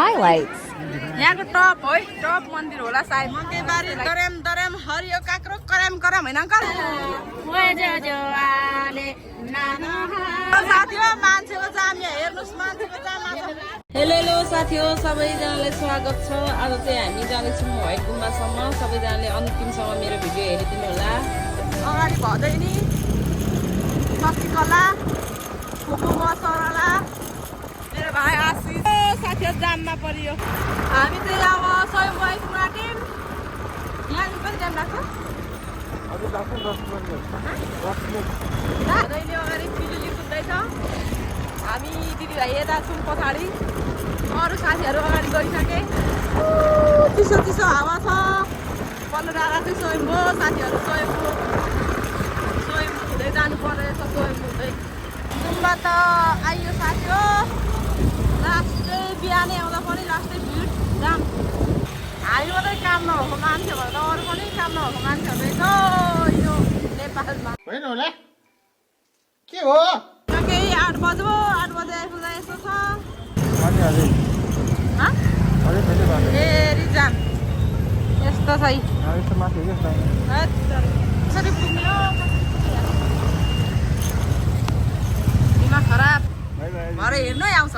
highlights. यहाँको top है top मन्दिर होला सायद मन्दिरबारी दरेम दरेम हरियो काक्रो करम करम हैन अंकल साथी हो मान्छेको जामिया हेर्नुस् मान्छेको जामा हेलो हेलो साथी हो सबैजनालाई स्वागत छ आज चाहिँ हामी जाँदैछौँ व्हाइट गुम्बासम्म सबैजनाले अन्तिमसम्म मेरो भिडियो हेरिदिनु होला अगाडि भदै नि शक्तिकला कोको सरला मेरो भाइ आशिष साथीहरु जाममा परियो हामी चाहिँ अब स्वयं वाइफ मार्टिन यहाँ पनि जाम लाग्छ अझै लाग्छ 10 मिनेट दैले अगाडि पिलुली कुद्दैछ हामी दिदीभाइ यता छौँ पछाडि अरू साथीहरू अगाडि गइसके चिसो चिसो हावा छ पल्लो डाँडा चाहिँ स्वयं हो साथीहरू स्वयं हुँदै जानु पर्ने छ स्वयं हुँदै गुम्बा त आइयो साथी हो लास्ट चाहिँ बिहानै आउँदा पनि लास्टै भिड जाम हामी मात्रै काम नभएको मान्छेहरू त अरू पनि काम नभएको मान्छेहरू छ यो नेपालमा होइन होला के हो केही 8 बजे आइपुग्दा यस्तो छ ए रिजान यस्तो छ कसरी पुग्ने हो दिमाग खराब भरे हेर्नै आउँछ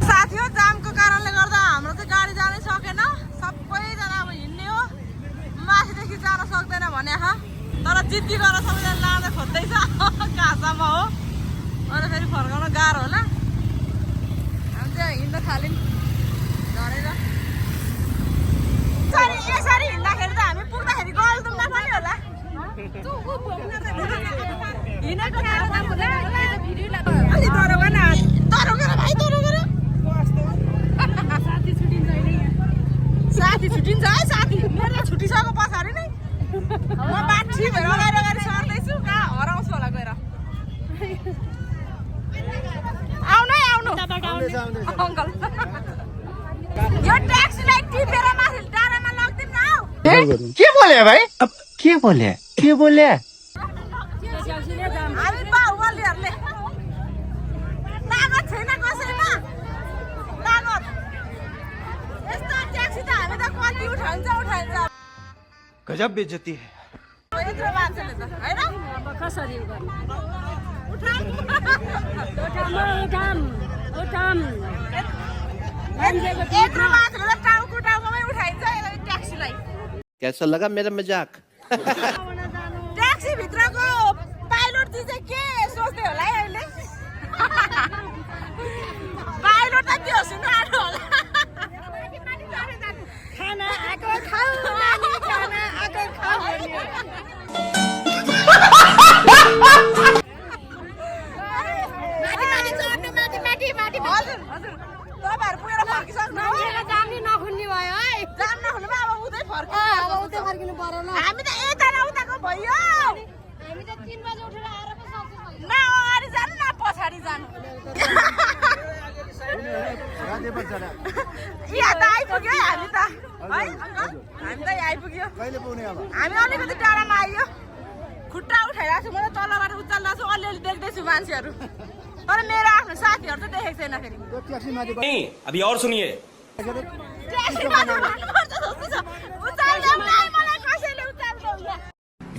साथी हो जामको कारणले गर्दा हाम्रो चाहिँ गाडी जानै सकेन सबैजना अब हिँड्ने हो माथिदेखि जान सक्दैन भने तर जिद्दी गरेर सबैजना लाँदै खोज्दैछ कहाँसम्म हो अन्त फेरि फर्काउन गाह्रो होला हामी चाहिँ हिँड्न थाल्यौँ झरेर यसरी हिँड्दाखेरि त हामी पुग्दाखेरि गल्दुम्ला पनि होला हिँडेको साथी छुट्टिन्छ है साथी मेरो छुट्टिसक्यो पछाडि नै म बाछी भएर अगाडि सर्दैछु कहाँ हराउँछु होला गएर आउनु अङ्कल यो ट्याक्सीलाई टिपेर माथि डाँडामा लगिदिउँ न के बोले भाइ अब के बोले हामी बाहुबलीहरूले तागत छैन कसैमा तागत यस्तो ट्याक्सी त हामी त कति उठाइन्छ गजब बेइज्जती है यत्रो मान्छेले त हैन अब कसरी गर्ने उठाम यत्रो मान्छेले त टाउकोमै उठाइन्छ ट्याक्सीलाई कैसा लगा मेरा मजाक ट्याक्सी भित्रको पाइलट चाहिँ के सोच्दै होला है अहिले पाइलट त के हो सुन्नु आँट्यो होला खाना आएको खाऊ नानी खाना आएको खाऊ माथि हजुर तपाईहरु पुगेर फर्किसक्नु हो जान्ने नखुन्ने भयो है जान नखुन्नुमा अब उतै फर्किनु पर्यो ल हामी त यता न उताको भयो हामी त 3 बजे उठेर आएर पो सक्छौँ न अगाडि जानु न पछाडि जानु यहाँ त आइपुग्यो है हामी त है अङ्कल हामी त आइपुग्यो कहिले पुग्ने अब हामी अलिकति टाढामा आइयो खुट्टा उठाइरहेको छु म त तलबाट उचाल्दैछु अलिअलि देख्दैछु मान्छेहरू तर मेरो आफ्नो साथीहरू त देखेको छैन फेरि नहीं अभी और सुनिए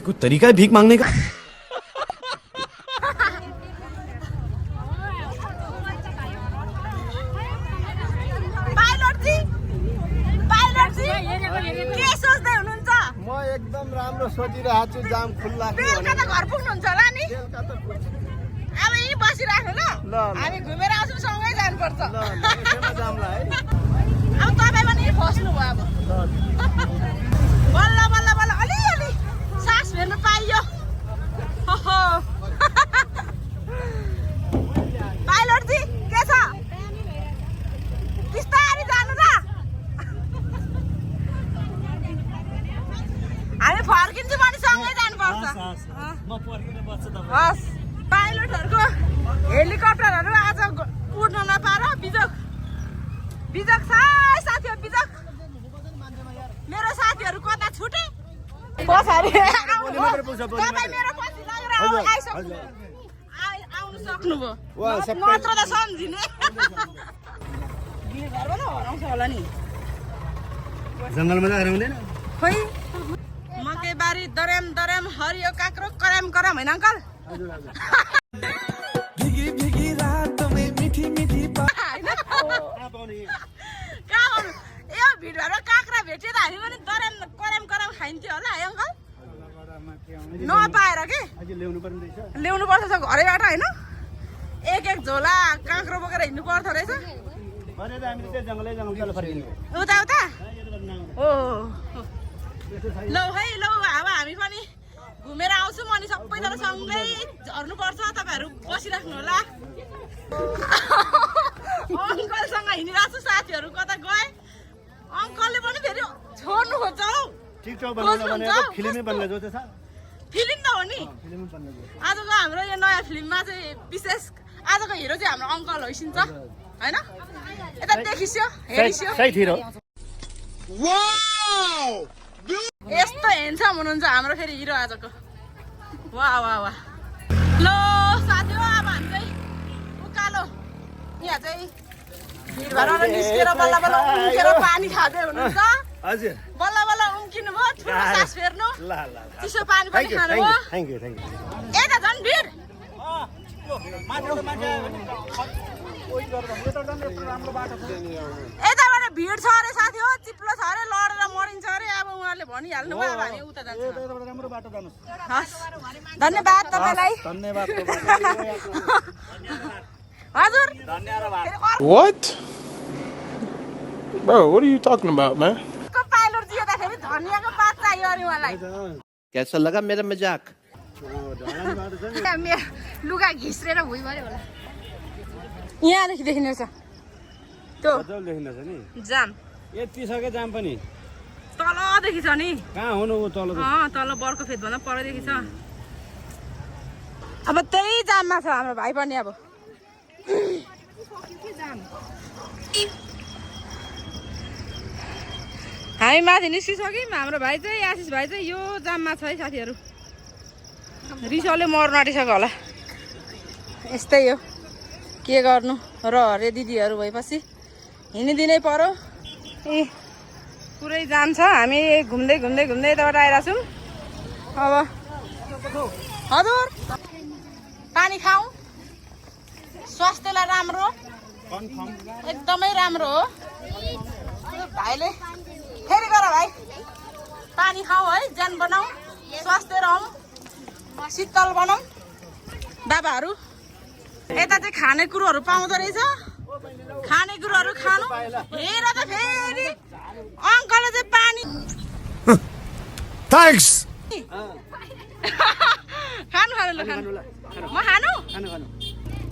कोई तरीका है भीख मांगने का के सोच्दै हुनुहुन्छ म एकदम राम्रो सोचिरहेको छु जाम खुल्ला बेलुका त घर पुग्नुहुन्छ होला नि अब यहीँ बसिराख्नु ल हामी घुमेर आउँछौँ सँगै जानुपर्छ अब तपाईँ पनि फस्नु भयो अब बल्ल अलिअलि सास फेर्नु पाइयो पाइलटजी के छ बिस्तारै जानु र हामी फर्किन्छु भने सँगै जानुपर्छ हस् पाइलटहरूको हेलिकप्टरहरू आज उड्न नपाएर बिजक छ साथीहरू बिजक मेरो साथीहरू कता छुटे पछाडि तपाईँ मेरो पछि लगेर आउनु सक्नुभयो नत्र त सम्झिने भिडभाडबाट हराउँछ होला नि जङ्गलमा त हराउँदैन खोइ मकैबारी दर्याम दर्याम हरियो काक्रो कराम कराम होइन अङ्कल कहाँ गर्नु ए भिडभाडमा काँक्रा भेट्यो त हामी पनि दर्याम कराम कराम खाइन्थ्यो होला है अङ्कल नपाएर के ल्याउनु पर्छ घरैबाट होइन एक झोला काँक्रो बोकेर हिँड्नु पर्दो रहेछ उता उता हो लौ है लौ अब हामी पनि घुमेर आउँछौँ अनि सबैजना सँगै झर्नुपर्छ तपाईँहरू बसिराख्नु होला अङ्कलसँग हिँडिरहेको छु साथीहरू कता गए अङ्कलले पनि फेरि छोड्नु खोज्छ हौ फिल्म त हो नि आजको हाम्रो यो नयाँ फिल्ममा चाहिँ विशेष आजको हिरो चाहिँ हाम्रो अङ्कल होइसिन्छ होइन यता देखिस्यो हेरिस्यो यस्तो हेन्सम हुनुहुन्छ हाम्रो फेरि हिरो आजको वाह वाह वाह लो साथी हो अब हामी चाहिँ उकालो यहाँ चाहिँ भिडभाडबाट निस्केर बल्ल बल्ल उम्केर पानी खाँदै हुनुहुन्छ हजुर बल्ल बल्ल उम्किनु भयो ठुलो सास फेर्नु चिसो पानी पनि खानु भयो यता झन् भिड यताबाट भिड छ अरे साथी हो चिप्लो छ अरे लडेर मरिन्छ अरे अब उहाँले भनिहाल्नु भयो अब हामी उता जान्छौँ हस् धन्यवाद तपाईँलाई हजुर What? Bro, what are you talking about, man? Pilot जिउँदाखेरि धनियाँको पात चाहियो अरे उहाँलाई कैसा लगा मेरा मजाक लुगा घिस्रेर भुइँभरि होला यहाँदेखि देखिने छ त्यो जाम यति सके जाम पनि तलदेखि छ नि कहाँ हुनु तल तल बर्को फेद भन्दा परदेखि छ अब त्यही जाममा छ हाम्रो भाइ पनि अब हामी माथि निस्किसक्यौँ हाम्रो भाइ चाहिँ आशिष भाइ चाहिँ यो जाममा छ है साथीहरू रिसले मर्नु आँटिसक्यो होला यस्तै हो के गर्नु र हरे दिदीहरू भएपछि हिँडिदिनै पर्यो ए पुरै जान्छ हामी घुम्दै घुम्दै घुम्दै यताबाट आइरहेको छौँ अब हजुर पानी खाऊ स्वास्थ्यलाई राम्रो एकदमै राम्रो हो भाइले फेरि गर भाइ पानी खाऊ है ज्यान बनाऊ स्वास्थ्य रहौँ शीतल बनाऊ बाबाहरू यता चाहिँ खानेकुरोहरू पाउँदो रहेछ खानेकुरोहरू खानु हेर त फेरि अङ्कलले चाहिँ पानी Thanks! खानु खानु ल खानु म खानु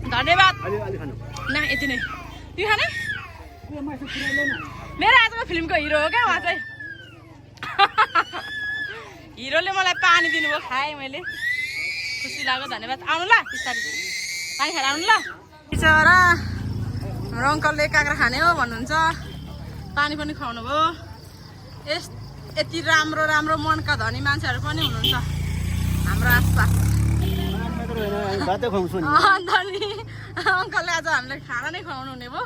धन्यवाद न यति नै त्यो खाने मेरो आजको फिल्मको हिरो हो क्या उहाँ चाहिँ हिरोले मलाई पानी दिनुभयो खाएँ मैले खुसी लाग्यो धन्यवाद आउनु ल बिस्तारै पानी खाएर आउनु ल बिचरा हाम्रो अङ्कलले काँक्रा खाने हो भन्नुहुन्छ पानी पनि खुवाउनु भयो यति राम्रो राम्रो मनका धनी मान्छेहरू पनि हुनुहुन्छ हाम्रो आसपास अन्त नि अङ्कलले आज हामीलाई खाना नै खुवाउनु हुने भयो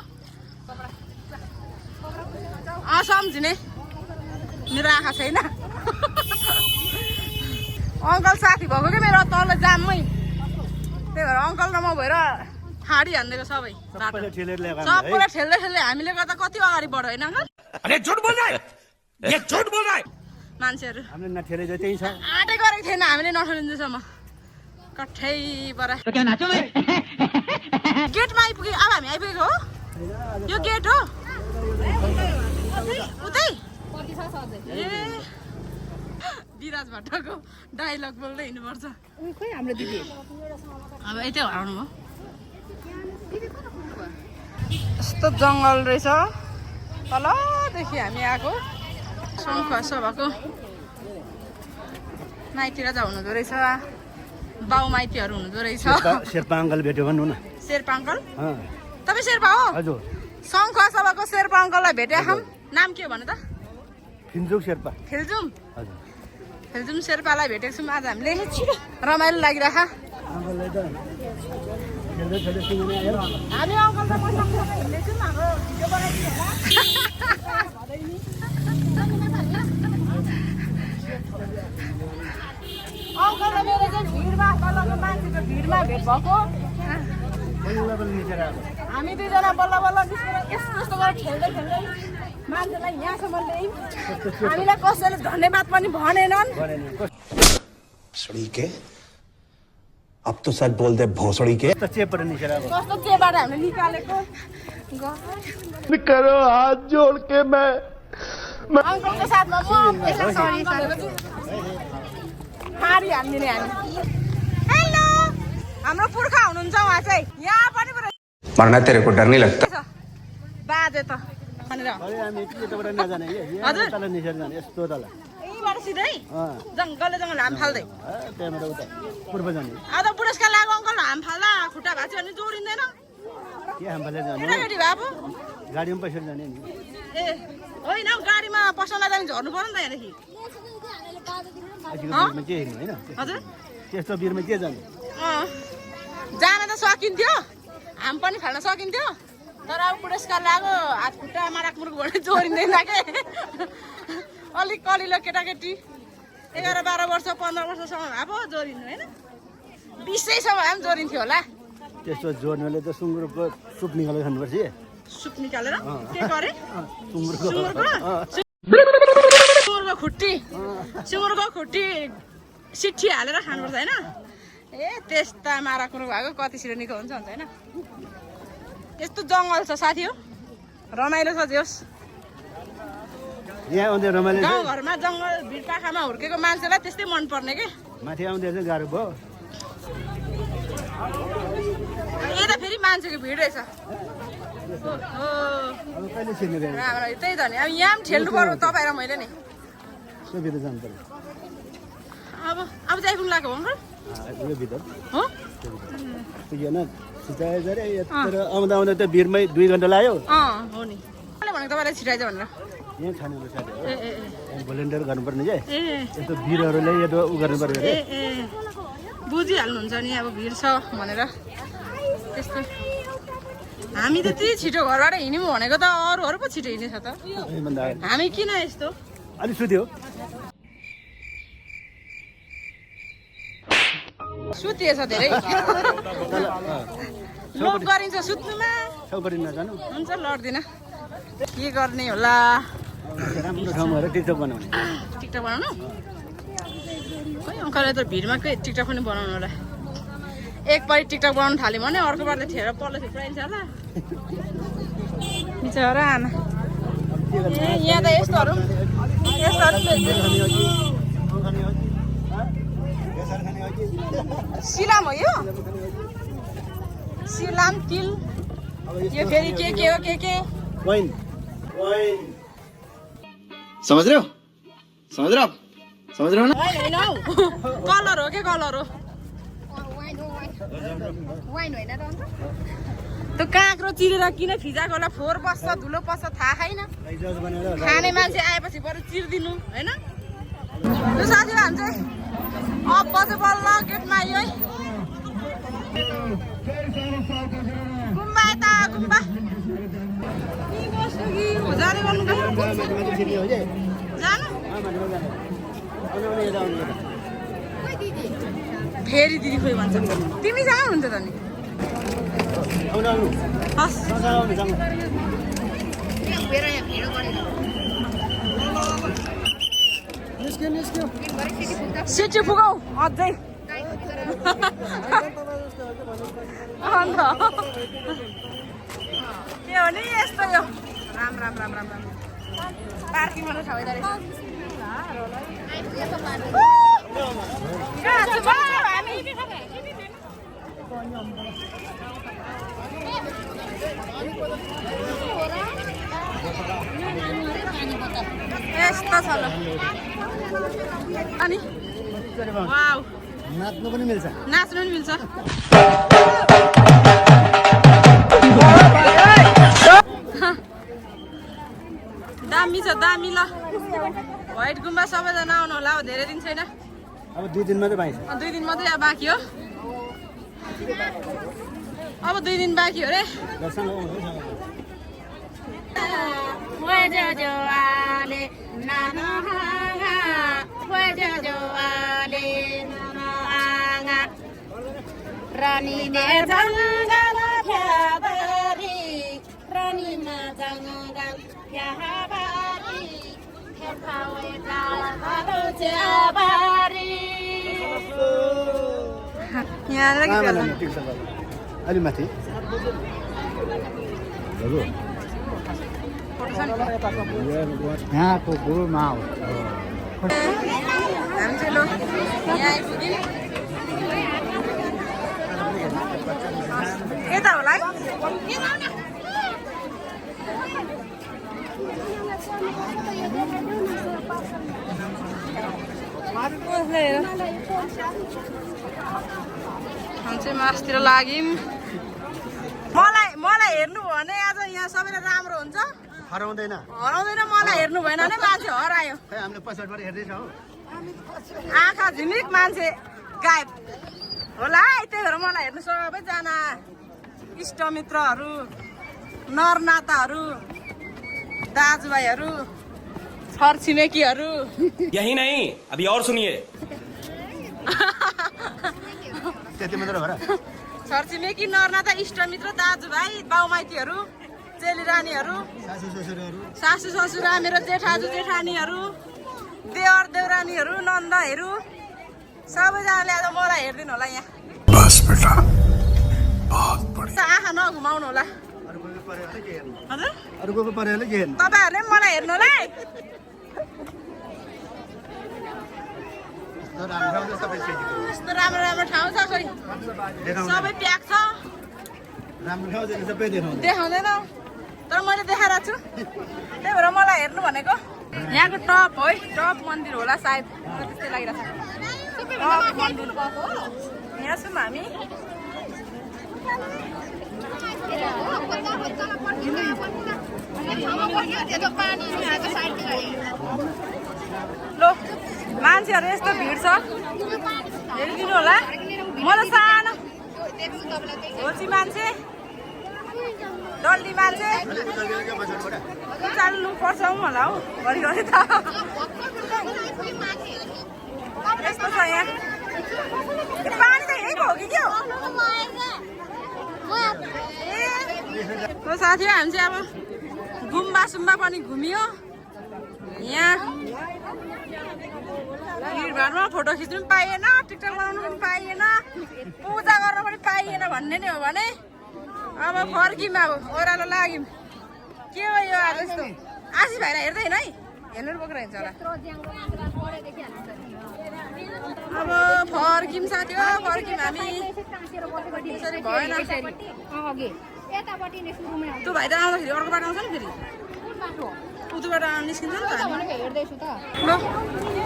सम्झिने मेरो आँखा छैन अङ्कल साथी भएको क्या मेरो तल जाममै त्यही भएर अङ्कल र म भएर ठाडी हानिदिएको सबै सबैलाई ठेल्दै ठेल्दै हामीले गर्दा कति अगाडि बढ्यो होइन अङ्कल मान्छेहरू आँटै गरेको थिएन हामीले नठेलिन्जेसम्म कठैबाट गेटमा आइपुग्यो अब हामी आइपुगेको हो यो गेट हो उतै ए विराज भट्टको डाइलग बोल्दै हिँड्नुपर्छ हाम्रो दिदी अब यतै हराउनु भयो यस्तो जङ्गल रहेछ तलदेखि हामी आएको शङ्ख सभाको माइती राजा हुनुहुँदो रहेछ बाउ माइतीहरू हुनुहुँदो रहेछ शेर्पा अङ्कल भेट्यो भन्नु न शेर्पा अङ्कल तपाईँ शेर्पा हो हजुर शङ्ख सभाको शेर्पा अङ्कललाई भेटे खाम नाम के हो भन्नु त फिन्जुक शेर्पा फिल्जुम हजुर फिल्जुम शेर्पालाई भेटेको छौँ आज हामीले रमाइलो लागिरह खेल्दै खेल्दै सिङ्गो आयो हामी अङ्कल त पैसा खेल्दैछौँ हाम्रो भिडियो बनाइदिनु होला अङ्कल र मेरो चाहिँ भिडमा तलको मान्छेको भिडमा भेट भएको हामी दुईजना बल्ल बल्ल निस्केर यस्तो यस्तो गरेर खेल्दै खेल्दै मान्छेलाई यहाँसम्म ल्यायौँ हामीलाई कसैले धन्यवाद पनि भनेनन् भोसड़ी के अब तो सच बोल दे भोसड़ी के चेपबाट निस्केर अब कस्तो चेबाट हामीले निकालेको करो हाथ जोड़ के मैं अङ्कलको साथमा म हारी हाल्दिने हामी हेलो हाम्रो पुर्खा हुनुहुन्छ उहाँ चाहिँ यहाँ पनि मरना तेरे को डर नहीं लगता बाजे त भनेर अरे हामी यताबाट नजाने कि हजुर तल निस्केर जाने यस्तो तल यहीँबाट सिधै जङ्गल जङ्गल हाम फाल्दै त्यहाँबाट उता पूर्व जाने अब त बुढेसकाल लागेको अङ्कल हाम फाल्दा खुट्टा भएको छ भने जोडिँदैन के हामफाले जाने केटाकेटी भए पो गाडीमा पैसा जाने नि ए होइन हौ गाडीमा पस्न नजाने झर्नु पर्यो नि त यहाँदेखि अहिलेको भिडमा के हेर्नु होइन हजुर त्यस्तो भिडमा के जाने जान त सकिन्थ्यो हाम पनि फाल्न सकिन्थ्यो तर अब बुढेसकाल लाग्यो हात खुट्टा माराक मुरुक भने जोडिँदैन के अलिक कलिलो केटाकेटी 11-12 वर्ष 15 वर्षसम्म भए पो जोडिनु होइन 20सम्म भए पनि जोडिन्थ्यो होला त्यस्तो जोड्नेले त सुँगुरको सुप निकालेर खानुपर्छ सुप निकालेर के गरे सुँगुरको सुँगुरको खुट्टी सिट्ठी हालेर खानुपर्छ होइन ए त्यस्ता मारा कुरो भएको कति छिटो निको हुन्छ होइन यस्तो जङ्गल छ साथी हो रमाइलो छ जोस् यहाँ आउँदै रमाइलो गाउँघरमा जङ्गल भिड पाखामा हुर्केको मान्छेलाई त्यस्तै मनपर्ने के माथि आउँदै चाहिँ गाह्रो भयो यता फेरि मान्छेको भिड रहेछ अब कहिले छिर्ने रहेछ राम्रो त्यही त नि अब यहाँ पनि ठेल्नु पर्यो तपाईँ र मैले नि त्यो भित्र जानु पर्यो अब चाहिँ आइपुग्नु लाग्यो अङ्कल यो भित्र हो पुगेन छिटाए जरे यत्र आउँदा आउँदा त भिडमै 2 घन्टा लाग्यो हो नि कसले भनेको तपाईँलाई छिटाइज भनेर यहाँ खाने साथी हो ए भोलिन्टियर गर्नुपर्ने चाहिँ ए यस्तो भिडहरूलाई यो उ गर्नु पर्यो ए ए बुझिहाल्नुहुन्छ नि अब भिड छ भनेर त्यस्तो हामी त त्यही छिटो घरबाट हिँड्यौँ भनेको त अरूहरू पो छिटो हिँडेछ त योभन्दा अगाडि हामी किन यस्तो अलिक सुत्यो सुतिएछ धेरै लोभ गरिन्छ सुत्नुमा चौकडी नजानु हुन्छ लड्दिन के गर्ने होला राम्रो ठाउँमा हेरेर टिकटक बनाउने टिकटक बनाउनु खोइ अङ्कलले त भिडमा के टिकटक पनि बनाउनु होला एकपल्ट टिकटक बनाउनु थाल्यो भने अर्को पालि ठेर पल्लो थुप्राइन्छ होला बिचरा आमा ए यहाँ त यस्तोहरू सिलाम हो यो सिलाम तिल यो फेरि के हो के वाइन समझ रहे हो ना होइन हौ कलर हो के कलर हो त्यो काँक्रो चिरेर किन फिजाको होला फोहोर बस्छ धुलो बस्छ थाहा छैन खाने मान्छे आएपछि बरु चिरिदिनु होइन त्यो साथी हामी चाहिँ अब बजे बल्ल गेटमा आयो है गुम्बा यता गुम्बा जाने गर्नु जानु फेरि दिदी खोइ भन्छ तिमी जानुहुन्छ त नि हस् सिटी पुगौ अझै अन्त के हो नि यस्तो यो राम पार्किङमा छ हामी यस्तो छ ल अनि वाउ नाच्नु पनि मिल्छ नाच्नु पनि मिल्छ दामी छ दामी ल व्हाइट गुम्बा सबैजना आउनु होला अब धेरै दिन छैन अब 2 दिन मात्रै बाँकी छ 2 दिन मात्रै बाँकी हो अब 2 दिन बाँकी हो रे दर्शन लगाउनु रानी दे जंगल फ्याबारी रानी मा जंगल फ्याबारी फेफावे जालो च्याबारी यहाँ लगी अलि माथि यहाँको गुरुमा हो हामी चाहिँ लो यहाँ आइपुग्यौँ यता होला है हामी चाहिँ मासतिर लाग्यौँ मलाई हेर्नु भयो भने आज यहाँ सबैले राम्रो हुन्छ हराउँदैन मलाई हेर्नु भएन भने मान्छे हरायो खै हामीले पछाडिबाट हेर्दैछौँ आँखा झिमिक मान्छे गायब होला है त्यही भएर मलाई हेर्नु सबैजना इष्टमित्रहरू नरनाताहरू दाजुभाइहरू छरछिमेकीहरू यही नहीं अभी और सुनिए त्यति मात्र हो र छरछिमेकी नरनाता इष्टमित्र दाजुभाइ बाउमाइतीहरू चेली रानीहरू सासू ससुरा मेरो जेठाजु जेठानीहरू देवर देउरानीहरू नन्दहरू सबैजनाले आज मलाई हेरिदिनु होला यहाँ बस बेटा बहुत बढ़िया आँखा नघुमाउनु होला हजुर अरूको परेर के हेर्नु तपाईँहरूले पनि मलाई हेर्नु होला है यस्तो राम्रो राम्रो ठाउँ छ खोइ सबै प्याक छ राम्रो ठाउँ चाहिँ सबै देखाउँछ देखाउँदैन तर मैले देखाएर छु त्यही भएर मलाई हेर्नु भनेको यहाँको टप हो है टप मन्दिर होला सायद मलाई त्यस्तै लागिरहेको छ टप मन्दिर यहाँ छौँ हामी लो मान्छेहरू यस्तो भिड छ हेरिदिनु होला मलाई सानो होची मान्छे डल्ली मान्छे चाल्नु पर्छ होला हौ घरिघरि त यस्तो छ यहाँ पानी त यहीँको हो कि के हो ए साथी हामी चाहिँ अब गुम्बा सुम्बा पनि घुमियो यहाँ भिडभाडमा फोटो खिच्नु पनि पाइएन टिकटक बनाउनु पनि पाइएन पूजा गर्न पनि पाइएन भन्ने नै हो भने अब फर्क्यौँ अब ओह्रालो लाग्यौँ के हो यो आज यस्तो आशिष भाइलाई हेर्दैन है हेर्नु बोकेर हिँड्छ होला अब फर्क्यौँ साथी हो फर्क्यौँ हामी यसरी भएन त्यो भाइ त आउँदाखेरि अर्को बाटो आउँछ नि फेरि उतोबाट निस्किन्छ नि त ल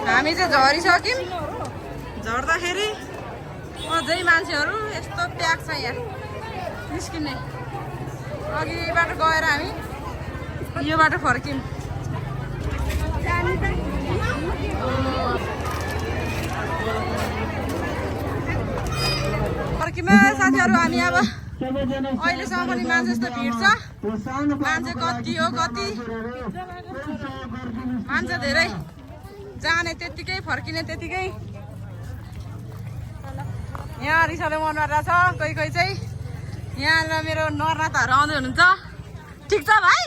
हामी चाहिँ झरिसक्यौँ झर्दाखेरि अझै मान्छेहरू यस्तो प्याक छ यहाँ निस्किने अघिबाट गएर हामी यो बाटो फर्क्यौँ फर्क्यौँ साथीहरू हामी अब अहिलेसम्म पनि मान्छे यस्तो भिड छ मान्छे कति हो कति मान्छे धेरै जाने त्यत्तिकै फर्किने त्यत्तिकै यहाँ रिसाले मन मारेर छ कोही कोही चाहिँ यहाँ मेरो नरनाताहरू आउँदै हुनुहुन्छ ठिक छ भाइ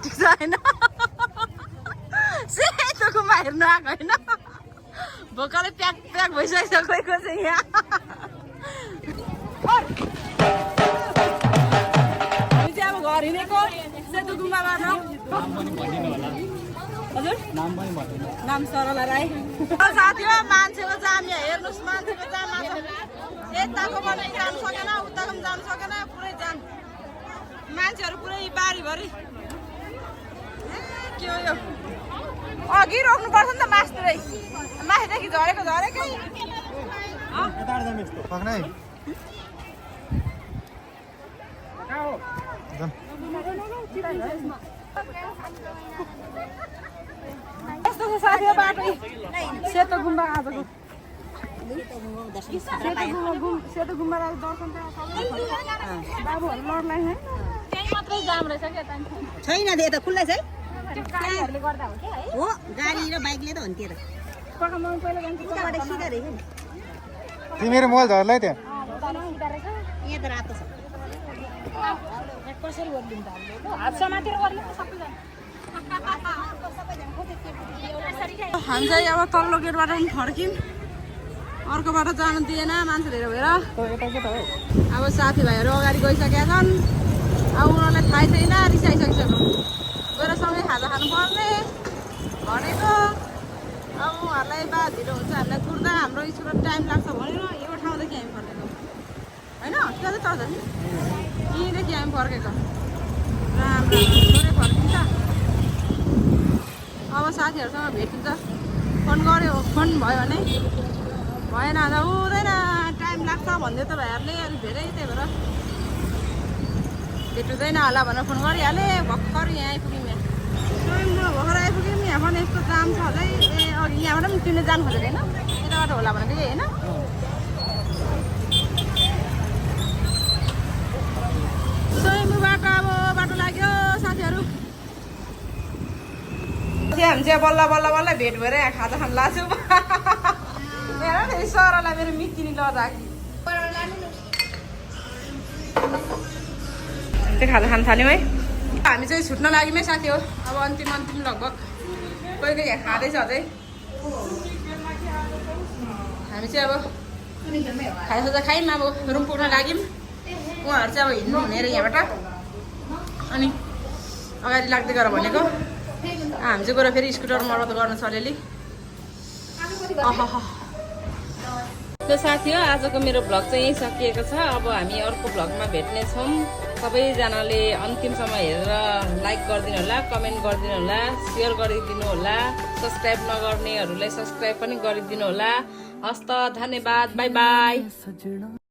ठिक छ होइन सेतो गुम्बा हेर्नु आएको होइन भोकाले प्याक प्याक भइसकेको छ कोही कोही चाहिँ यहाँ हामी चाहिँ अब घर हिँडेको सेतो गुम्बाबाट हजुर नाम सरला राई साथी हो मान्छेको जाम यहाँ हेर्नुहोस् मान्छेको जाम यताको पनि जानु सकेन उताको पनि जानु सकेन पुरै जाम मान्छेहरू पुरै बारीभरि के हो यो अघि रोक्नुपर्छ नि त मासतिरै माथिदेखि झरेको झरेकै यस्तो छ साथी बाटो सेतो गुम्बा आजको सेतो गुम्बा दर्शन बाबुहरू लड्लाई है त्यही मात्रै जाम रहेछ क्या छैन त्यो त खुल्ला छ है गाडीहरूले गर्दा हो क्या है हो गाडी र बाइकले त हो नि त्यो त पक्का म पहिला जान्छु उताबाट सिधा रहेछ नि तिमीहरू मोबाइल झर्लाई त्यहाँ यहाँ त रातो छ कसरी गरिदिन्छ हात समातेर गर्ने सबैजना हामी चाहिँ अब तल्लो गेटबाट पनि फर्किन् अर्कोबाट जानु दिएन मान्छेहरू भएर अब साथीभाइहरू अगाडि गइसकेका छन् अब उनीहरूलाई थाहै छैन रिसाइसकिसक्यो गएर सँगै खाजा खानुपर्ने भनेको अब उहाँहरूलाई बा ढिलो हुन्छ हामीलाई कुर्दा हाम्रो स्कुलमा टाइम लाग्छ भनेर यो ठाउँदेखि हामी फर्केको होइन त्यो चाहिँ चल्छ नि यहीँदेखि हामी फर्केको राम्रो थोरै फर्किन्छ अब साथीहरूसँग भेट हुन्छ फोन गऱ्यो फोन भयो भने भएन त हुँदैन टाइम लाग्छ भन्दै त भाइहरूले अलिक धेरै त्यही भएर भेट हुँदैन होला भनेर फोन गरिहालेँ भर्खर यहाँ आइपुग्यौँ यहाँ भर्खर आइपुग्यौँ यहाँ पनि यस्तो जाम छ अझै ए अघि यहाँबाट पनि तिमीले जानु खोजेको होइन यताबाट होला भनेको यही होइन स्वयम्भूबाट अब बाटो लाग्यो साथीहरू हामी चाहिँ बल्ल बल्ल बल्ल भेट भएर यहाँ खाजा खान लाग्छौँ हेर न सरलाई मेरो मितिनी लदा कि चाहिँ खाजा खान थाल्यौँ है हामी चाहिँ छुट्न लाग्यौँ है साथी हो अब अन्तिम लगभग कोही कोही यहाँ खाँदैछ अझै हामी चाहिँ अब खाजासाजा खायौँ अब रुम पुग्न लाग्यौँ उहाँहरू चाहिँ अब हिँड्नु हुने अरे यहाँबाट अनि अगाडि लाग्दै गर भनेको हामी चाहिँ गएर फेरि स्कुटर मर्मत गर्नु छ अलिअलि त्यो साथी हो आजको मेरो भ्लग चाहिँ यहीँ सकिएको छ अब हामी अर्को भ्लगमा भेट्नेछौँ सबैजनाले अन्तिमसम्म हेरेर लाइक गरिदिनु होला कमेन्ट गरिदिनु होला सेयर गरिदिनु होला सब्सक्राइब नगर्नेहरूलाई सब्सक्राइब पनि गरिदिनु होला हस्त धन्यवाद बाई बाई